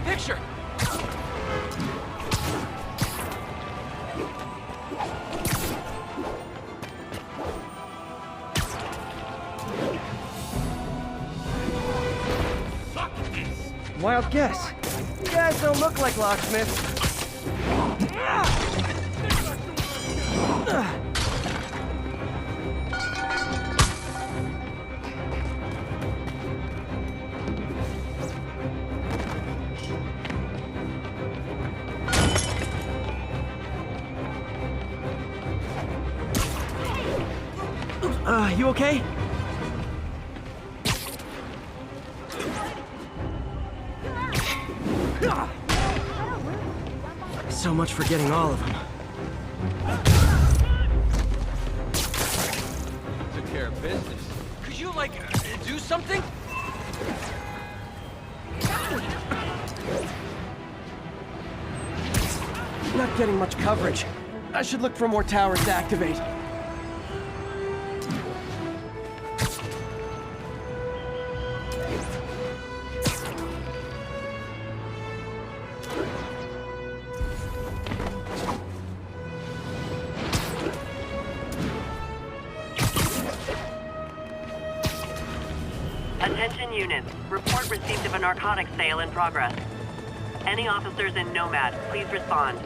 a picture! Wild guess. You guys don't look like locksmiths. You okay? So much for getting all of them. Took care of business. Could you, like, do something? Not getting much coverage. I should look for more towers to activate. Attention units. Report received of a narcotics sale in progress. Any officers in Nomad, please respond.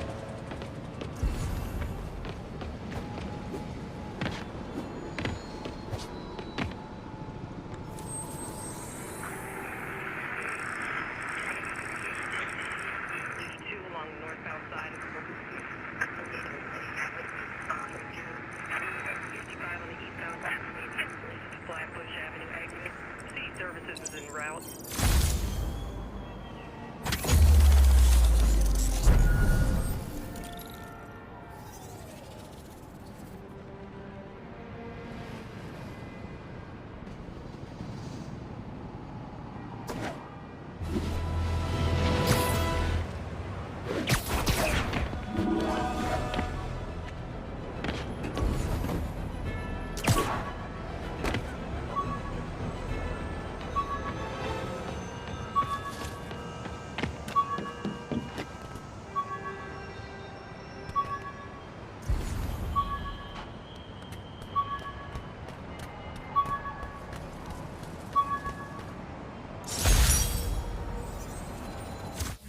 Services is en route.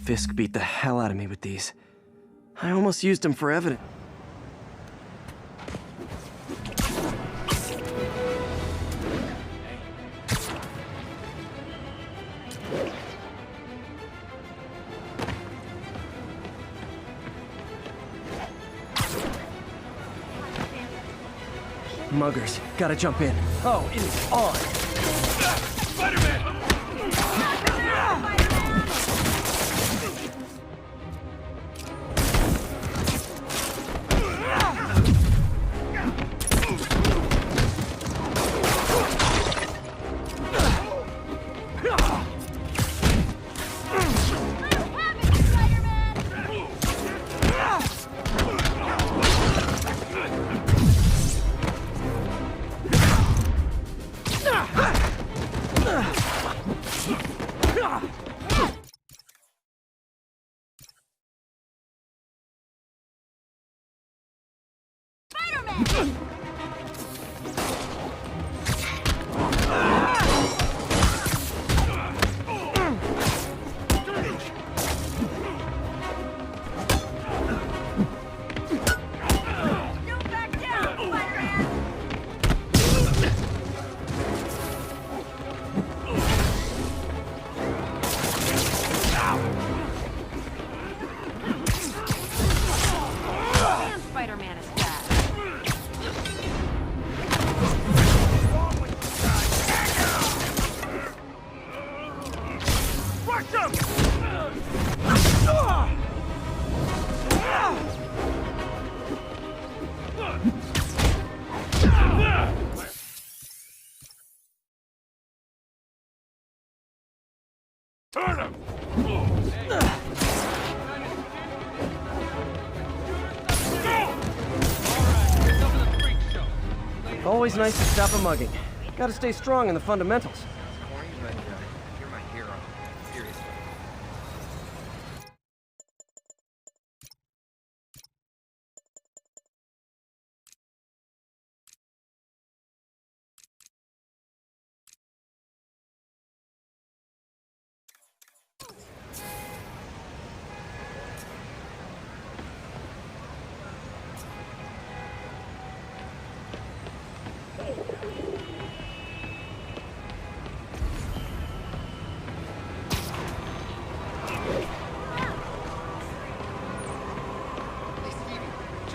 Fisk beat the hell out of me with these. I almost used them for evidence. Muggers, gotta jump in. Oh, it is on! Spider-Man! Spider-Man is back. Turn him! Always nice to stop a mugging. Gotta stay strong in the fundamentals. Corny, but you're my hero. Seriously.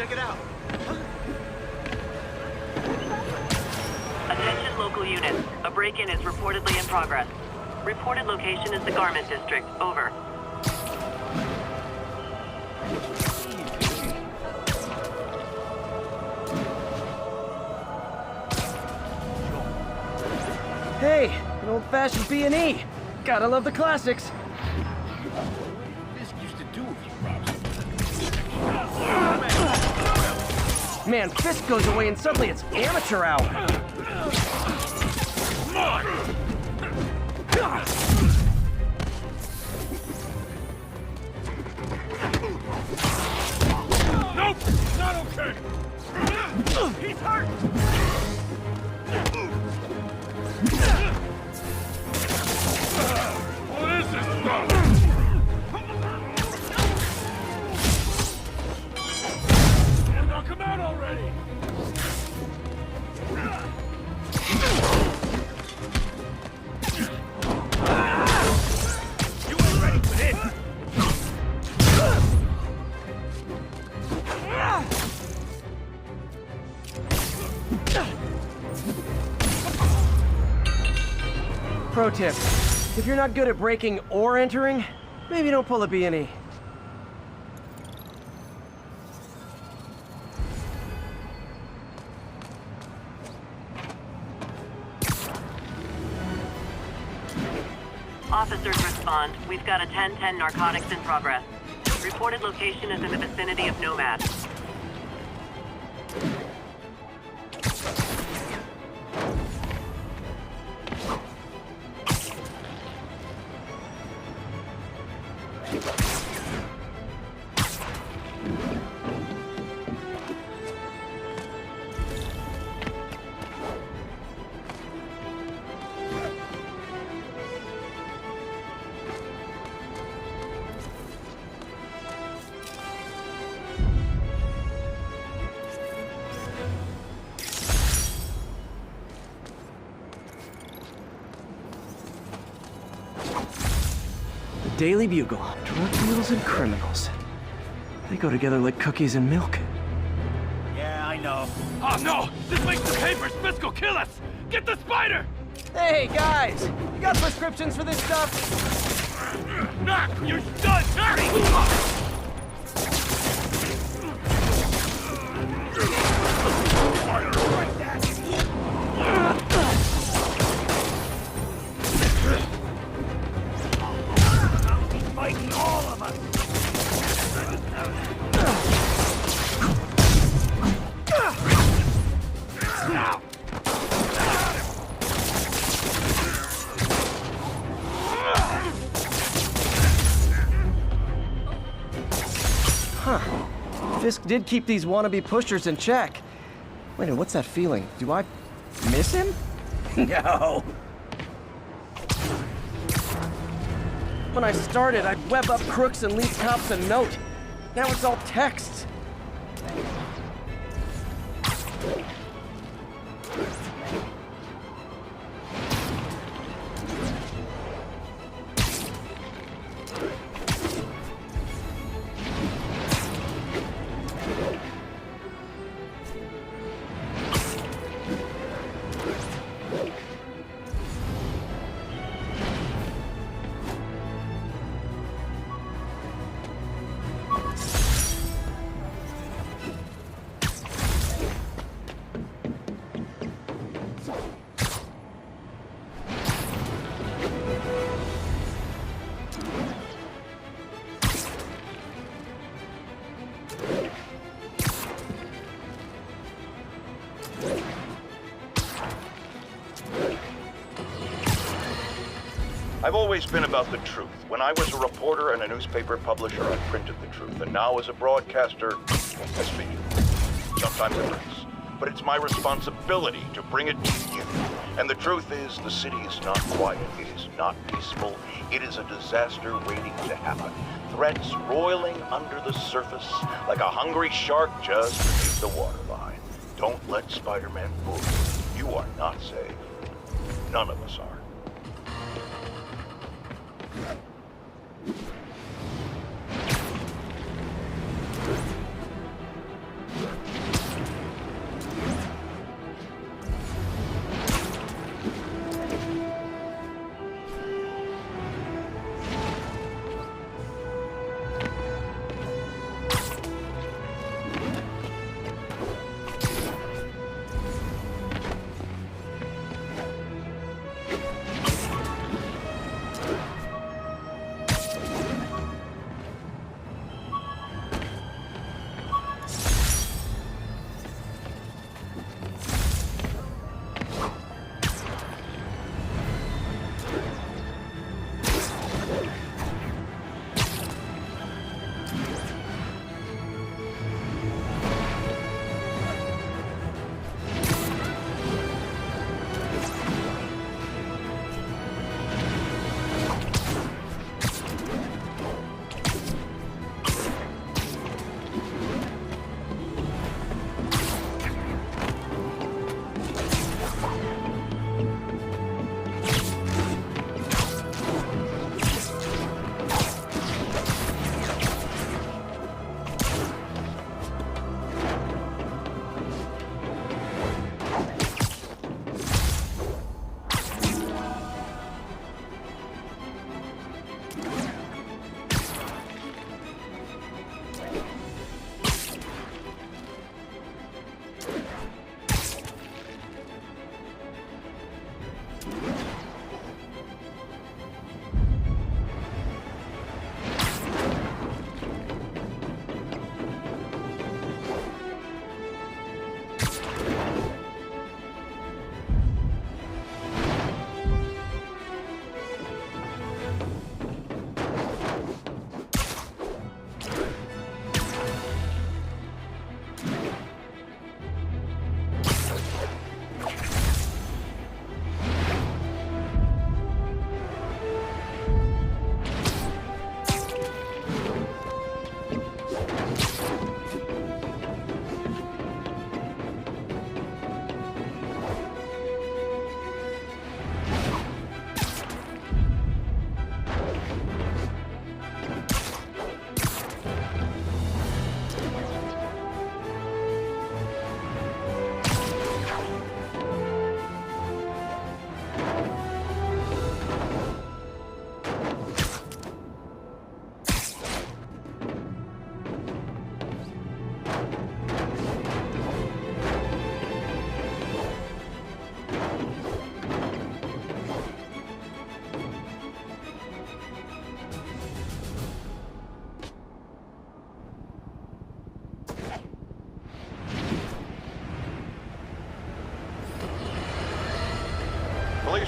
check it out. Attention local units. A break-in is reportedly in progress. Reported location is the Garment District. Over. Hey, an old-fashioned B&E. Gotta love the classics. This used to do if you robbed Man, Fisk goes away and suddenly it's amateur hour. Nope! Not okay! He's hurt! What is this stuff? Damn, knock him out already! You ain't ready for this! Pro tip, if you're not good at breaking or entering, maybe don't pull a B&E. Officers respond. We've got a 10-10 narcotics in progress. Reported location is in the vicinity of Nomad. Daily Bugle, drug deals and criminals. They go together like cookies and milk. Yeah, I know. Oh no! This makes the papers! Fisk will kill us! Get the spider! Hey, guys! You got prescriptions for this stuff? Knock! You're done! Fighting all of us! Now! Huh. Fisk did keep these wannabe pushers in check. Wait a minute, what's that feeling? Do I miss him? No. When I started, I'd web up crooks and leave cops a note. Now it's all texts. I've always been about the truth. When I was a reporter and a newspaper publisher, I printed the truth. And now as a broadcaster, I speak it. Sometimes it hurts. But it's my responsibility to bring it to you. And the truth is, the city is not quiet. It is not peaceful. It is a disaster waiting to happen. Threats roiling under the surface like a hungry shark just beneath the waterline. Don't let Spider-Man fool you. You are not safe. None of us are.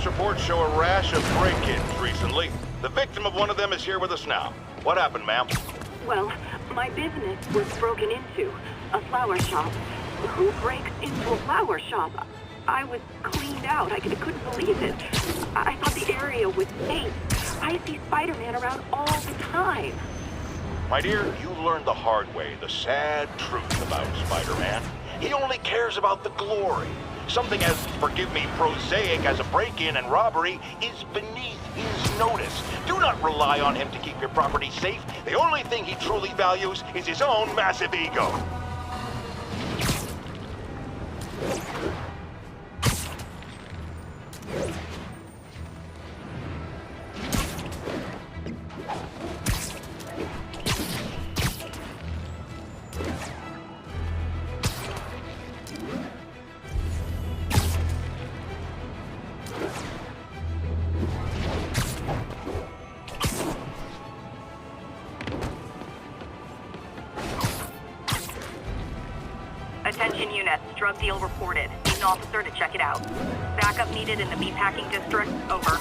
Police reports show a rash of break-ins recently. The victim of one of them is here with us now. What happened, ma'am? Well, my business was broken into. A flower shop. Who breaks into a flower shop? I was cleaned out. I couldn't believe it. I thought the area was safe. I see Spider-Man around all the time. My dear, you learned the hard way the sad truth about Spider-Man. He only cares about the glory. Something as, forgive me, prosaic as a break-in and robbery is beneath his notice. Do not rely on him to keep your property safe. The only thing he truly values is his own massive ego. Attention units, drug deal reported. Need an officer to check it out. Backup needed in the meatpacking district. Over.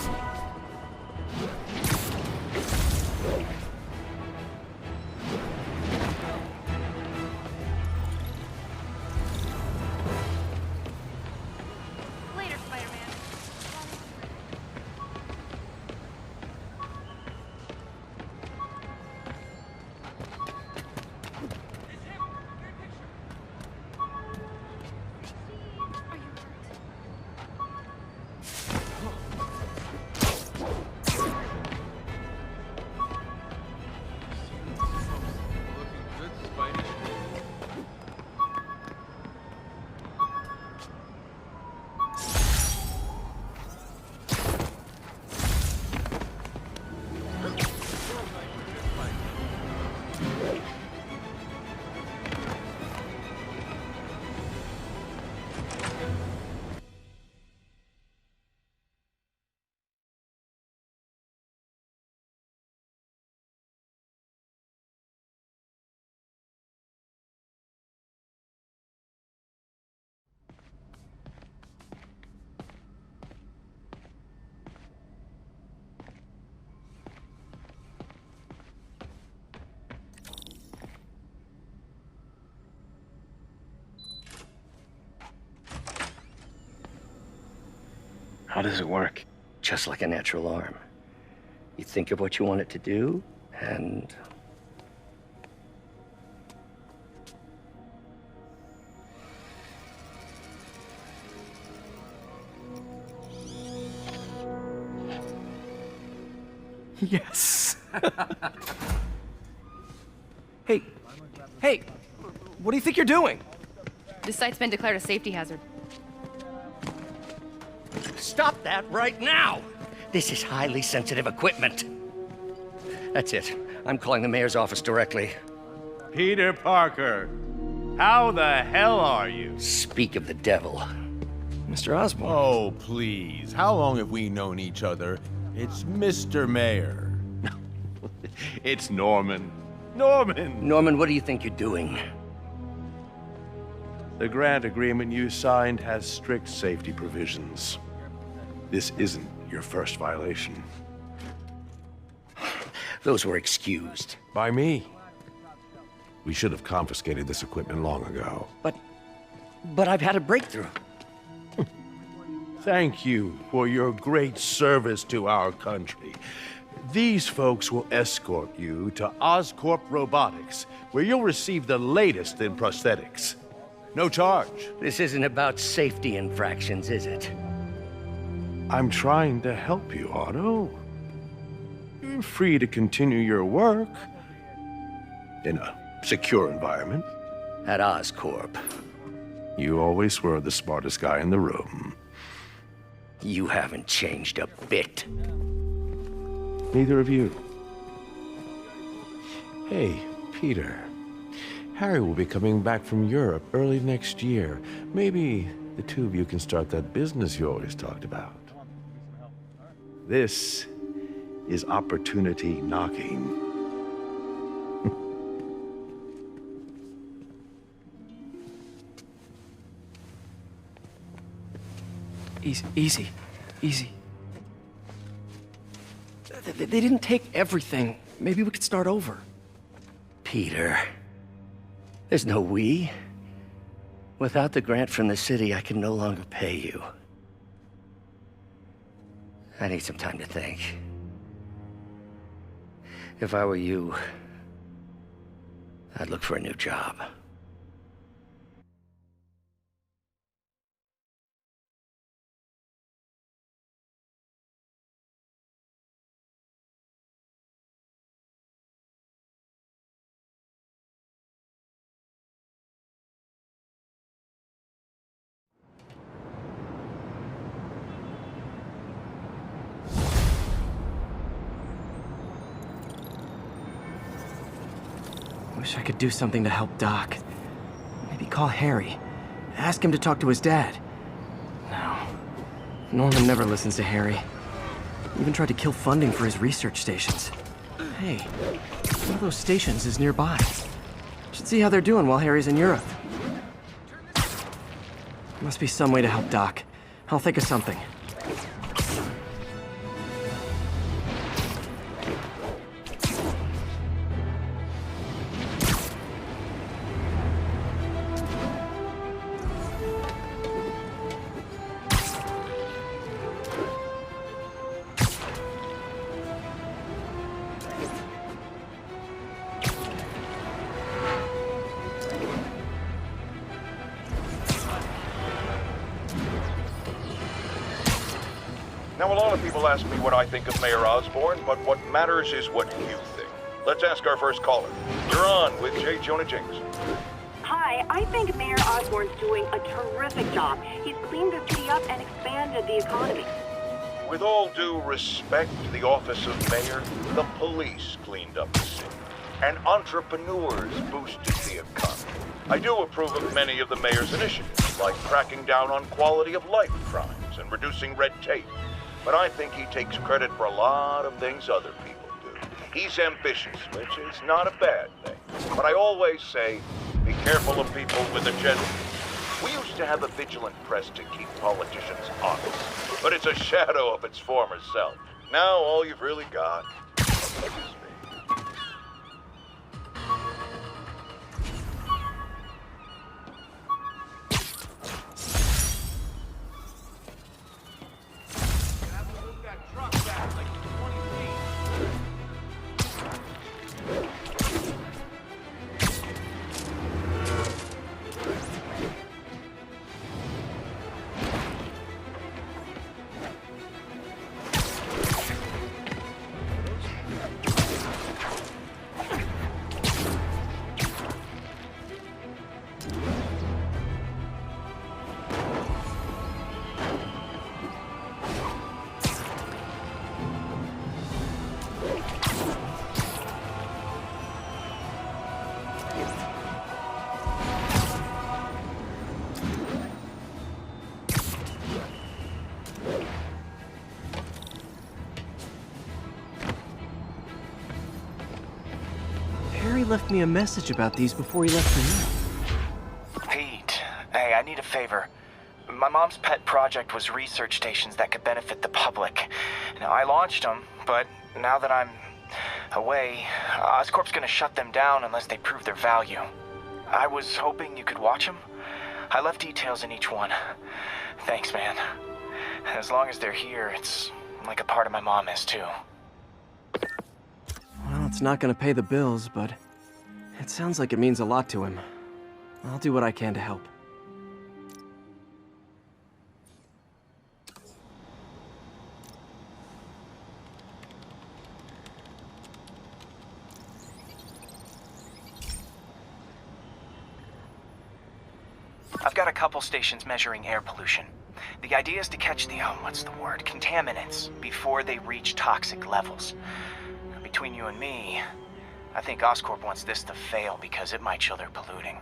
Later, Spider-Man. How does it work? Just like a natural arm. You think of what you want it to do, and... Yes! Hey, what do you think you're doing? This site's been declared a safety hazard. Stop that right now! This is highly sensitive equipment. That's it. I'm calling the mayor's office directly. Peter Parker, how the hell are you? Speak of the devil. Mr. Osborn. Oh, please. How long have we known each other? It's Mr. Mayor. It's Norman. Norman! Norman, what do you think you're doing? The grant agreement you signed has strict safety provisions. This isn't your first violation. Those were excused. By me. We should have confiscated this equipment long ago. But I've had a breakthrough. Thank you for your great service to our country. These folks will escort you to Oscorp Robotics, where you'll receive the latest in prosthetics. No charge. This isn't about safety infractions, is it? I'm trying to help you, Otto. You're free to continue your work in a secure environment. At Oscorp. You always were the smartest guy in the room. You haven't changed a bit. Neither of you. Hey, Peter. Harry will be coming back from Europe early next year. Maybe the two of you can start that business you always talked about. This is opportunity knocking. Easy. They didn't take everything. Maybe we could start over. Peter, there's no we. Without the grant from the city, I can no longer pay you. I need some time to think. If I were you, I'd look for a new job. Wish I could do something to help Doc. Maybe call Harry. Ask him to talk to his dad. No. Norman never listens to Harry. Even tried to kill funding for his research stations. Hey, one of those stations is nearby. Should see how they're doing while Harry's in Europe. Must be some way to help Doc. I'll think of something. Now, a lot of people ask me what I think of Mayor Osborn, but what matters is what you think. Let's ask our first caller. You're on with J. Jonah Jameson. Hi, I think Mayor Osborn's doing a terrific job. He's cleaned the city up and expanded the economy. With all due respect to the office of mayor, the police cleaned up the city, and entrepreneurs boosted the economy. I do approve of many of the mayor's initiatives, like cracking down on quality of life crimes and reducing red tape. But I think he takes credit for a lot of things other people do. He's ambitious, which is not a bad thing. But I always say, be careful of people with agendas. We used to have a vigilant press to keep politicians honest, but it's a shadow of its former self. Now all you've really got is me. Harry left me a message about these before he left for you. Pete, hey, I need a favor. My mom's pet project was research stations that could benefit the public. Now, I launched them, but now that I'm away, Oscorp's gonna shut them down unless they prove their value. I was hoping you could watch them. I left details in each one. Thanks, man. As long as they're here, it's like a part of my mom is, too. Well, it's not gonna pay the bills, but it sounds like it means a lot to him. I'll do what I can to help. I've got a couple stations measuring air pollution. The idea is to catch the, contaminants before they reach toxic levels. Between you and me, I think Oscorp wants this to fail because it might show they're polluting.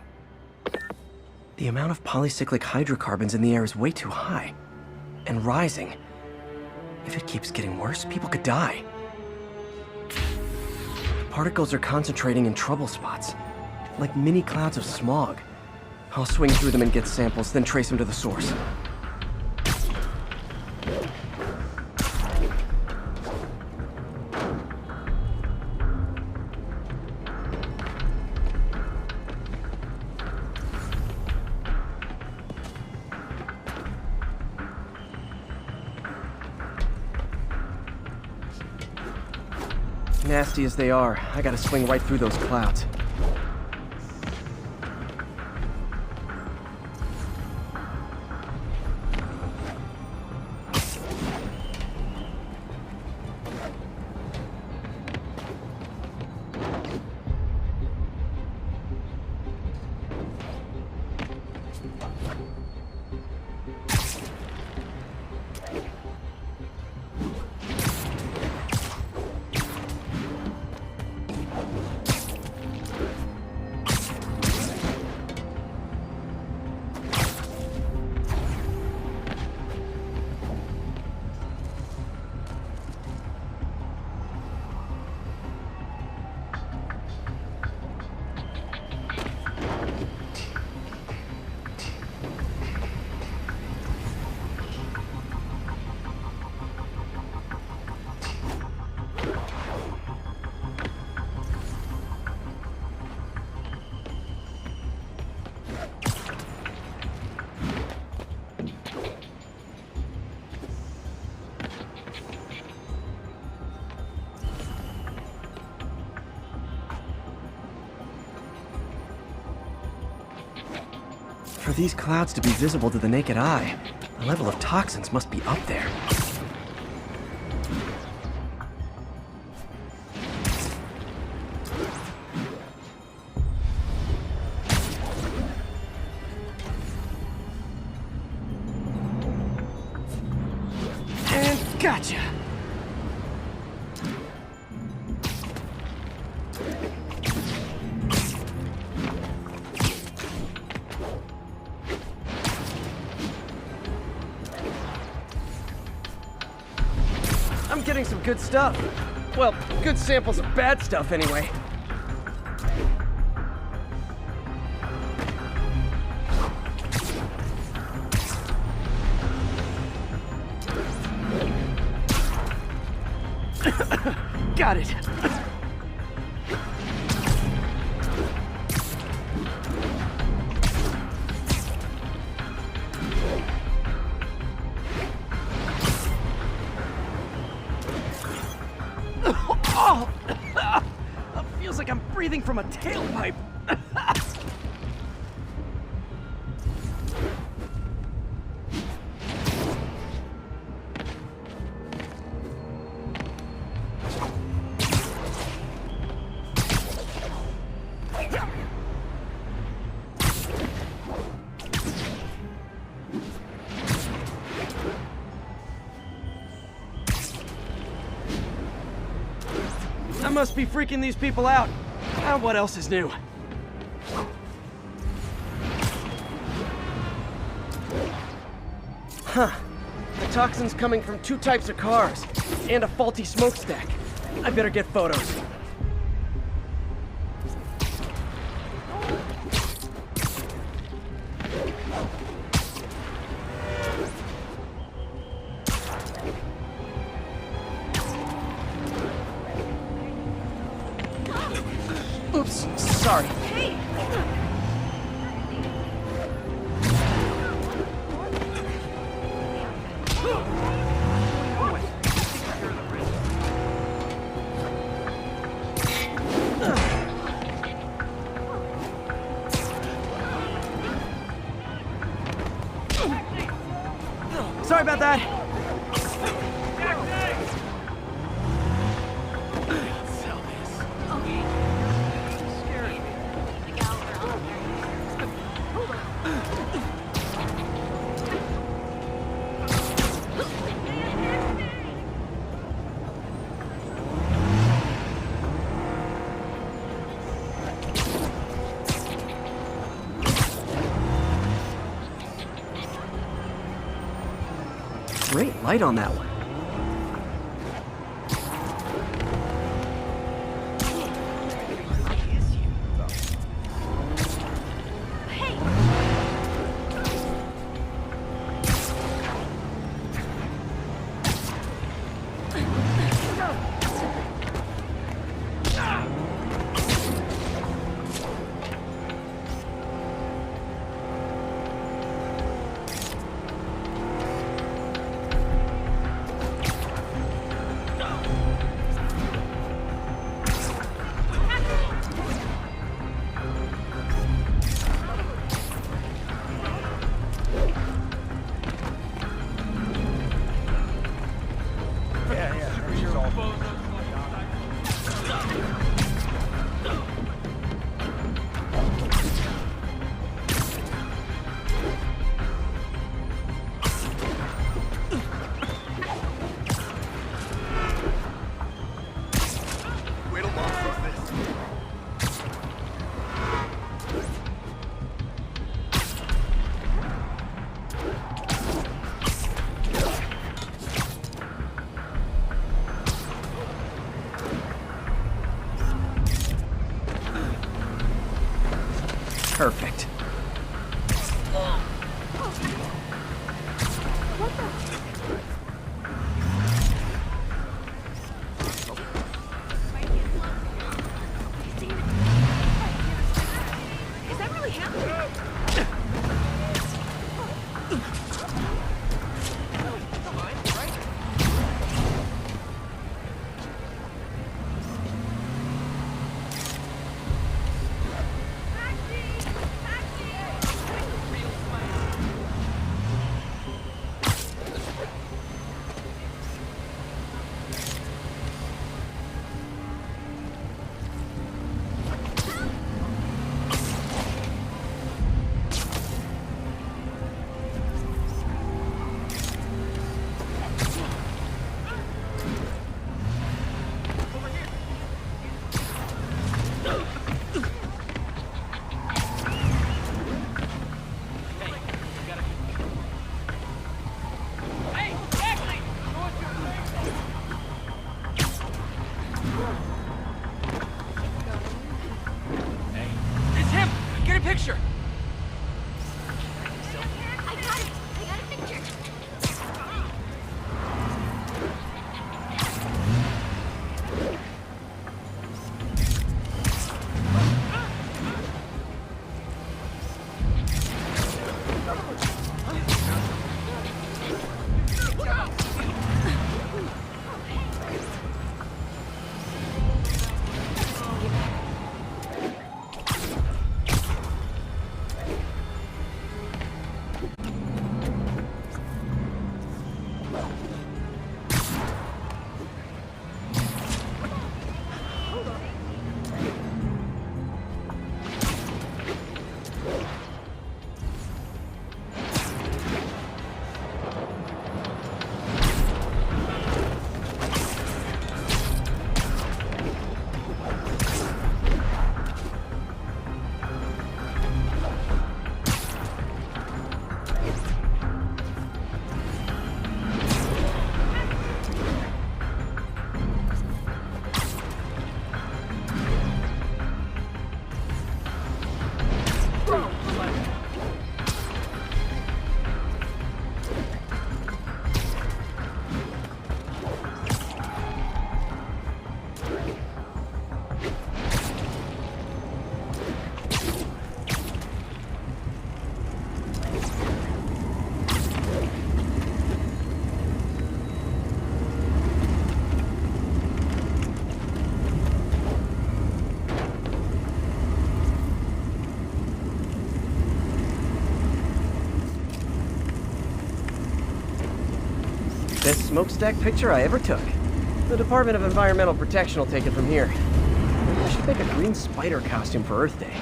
The amount of polycyclic hydrocarbons in the air is way too high. And rising. If it keeps getting worse, people could die. The particles are concentrating in trouble spots, like mini clouds of smog. I'll swing through them and get samples, then trace them to the source. Nasty as they are, I gotta swing right through those clouds. For these clouds to be visible to the naked eye, the level of toxins must be up there. And gotcha! I'm getting some good stuff. Well, good samples of bad stuff anyway. Got it. Oh! Feels like I'm breathing from a tailpipe. I must be freaking these people out. What else is new? Huh. The toxin's coming from 2 types of cars, and a faulty smokestack. I better get photos. Oops, sorry. Sorry about that. Great light on that one. Perfect. Is that really happening? It's him! Get a picture! I got it! I got a picture! Best smokestack picture I ever took. The Department of Environmental Protection will take it from here. Maybe I should make a green spider costume for Earth Day.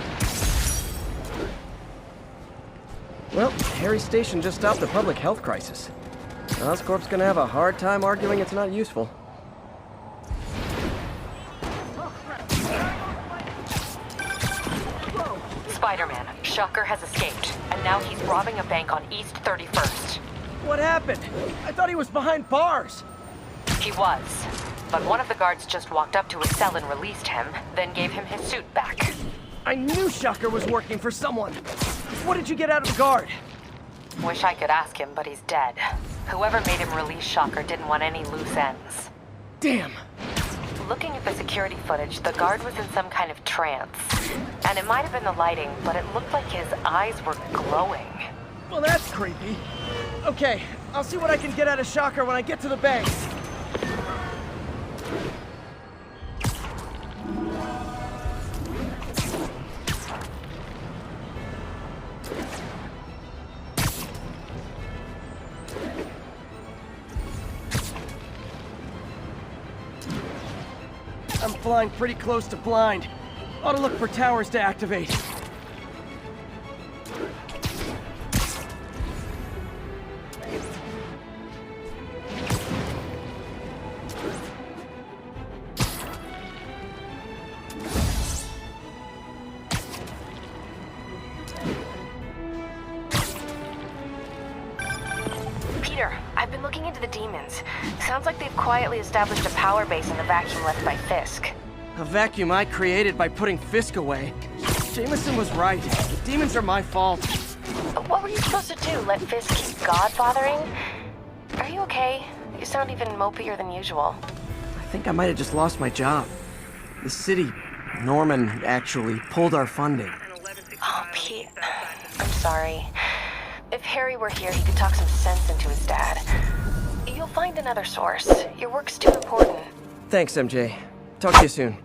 Well, Harry's station just stopped a public health crisis. Oscorp's gonna have a hard time arguing it's not useful. Spider-Man, Shocker has escaped, and now he's robbing a bank on East 31st. What happened? I thought he was behind bars. He was, but one of the guards just walked up to his cell and released him, then gave him his suit back. I knew Shocker was working for someone. What did you get out of the guard? Wish I could ask him, but he's dead. Whoever made him release Shocker didn't want any loose ends. Damn. Looking at the security footage, the guard was in some kind of trance. And it might have been the lighting, but it looked like his eyes were glowing. Well, that's creepy. Okay, I'll see what I can get out of Shocker when I get to the bank. I'm flying pretty close to blind. Ought to look for towers to activate. Peter, I've been looking into the demons. Sounds like they've quietly established a power base in the vacuum left by Fisk. A vacuum I created by putting Fisk away. Jameson was right. The demons are my fault. What were you supposed to do? Let Fisk keep God bothering? Are you okay? You sound even mopier than usual. I think I might have just lost my job. The city, Norman, actually pulled our funding. Oh, Pete. I'm sorry. If Harry were here, he could talk some sense into his dad. You'll find another source. Your work's too important. Thanks, MJ. Talk to you soon.